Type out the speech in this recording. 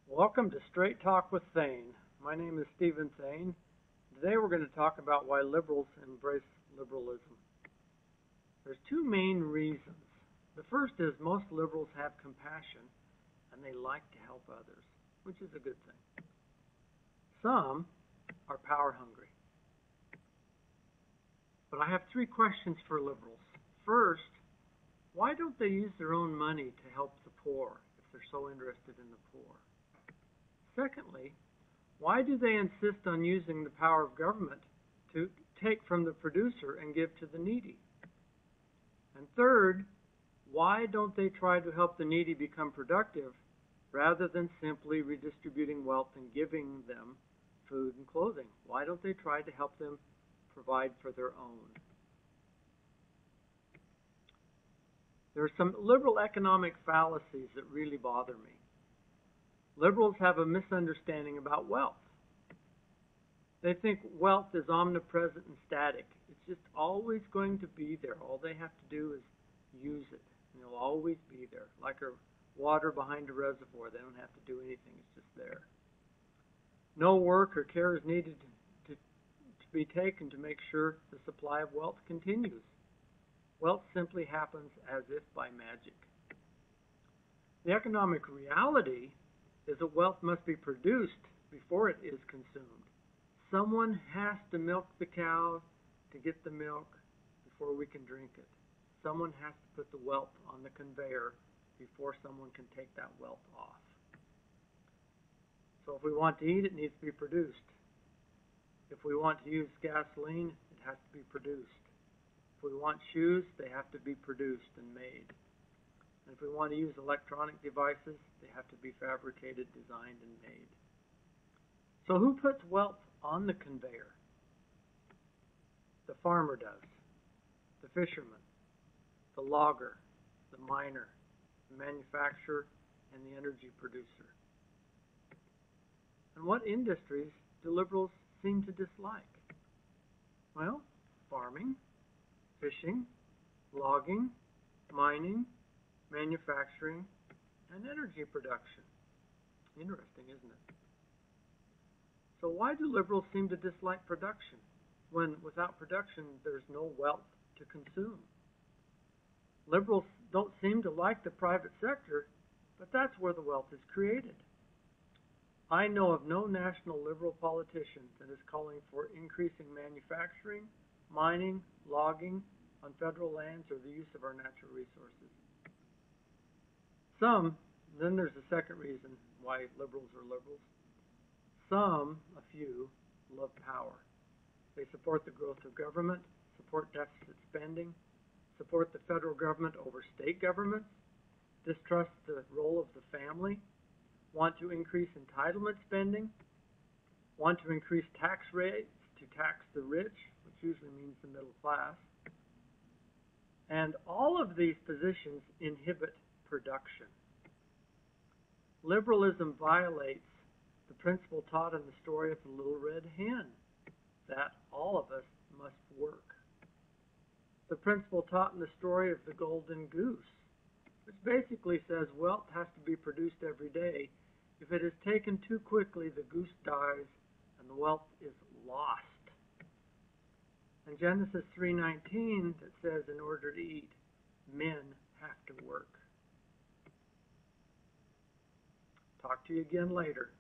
Welcome to Straight Talk with Thane. My name is Stephen Thane. Today we're going to talk about why liberals embrace liberalism. There's two main reasons. The first is most liberals have compassion and they like to help others, which is a good thing. Some are power hungry. But I have three questions for liberals. First, why don't they use their own money to help the poor if they're so interested in the poor? Secondly, why do they insist on using the power of government to take from the producer and give to the needy? And third, why don't they try to help the needy become productive rather than simply redistributing wealth and giving them food and clothing? Why don't they try to help them provide for their own? There are some liberal economic fallacies that really bother me. Liberals have a misunderstanding about wealth. They think wealth is omnipresent and static. It's just always going to be there. All they have to do is use it. And it'll always be there. Like a water behind a reservoir. They don't have to do anything. It's just there. No work or care is needed to be taken to make sure the supply of wealth continues. Wealth simply happens as if by magic. The economic reality is that wealth must be produced before it is consumed. Someone has to milk the cow to get the milk before we can drink it. Someone has to put the wealth on the conveyor before someone can take that wealth off. So if we want to eat, it needs to be produced. If we want to use gasoline, it has to be produced. If we want shoes, they have to be produced and made. And if we want to use electronic devices, they have to be fabricated, designed, and made. So who puts wealth on the conveyor? The farmer does. The fisherman, the logger, the miner, the manufacturer, and the energy producer. And what industries do liberals seem to dislike? Well, farming, fishing, logging, mining, manufacturing, and energy production. Interesting, isn't it? So why do liberals seem to dislike production when without production there's no wealth to consume? Liberals don't seem to like the private sector, but that's where the wealth is created. I know of no national liberal politician that is calling for increasing manufacturing, mining, logging on federal lands or the use of our natural resources. Then there's a second reason why liberals are liberals. A few, love power. They support the growth of government, support deficit spending, support the federal government over state governments, distrust the role of the family, want to increase entitlement spending, want to increase tax rates to tax the rich, which usually means the middle class. And all of these positions inhibit production. Liberalism violates the principle taught in the story of the little red hen, that all of us must work. The principle taught in the story of the golden goose, which basically says wealth has to be produced every day. If it is taken too quickly, the goose dies and the wealth is lost. And Genesis 3:19 that says in order to eat, men have to work. Talk to you again later.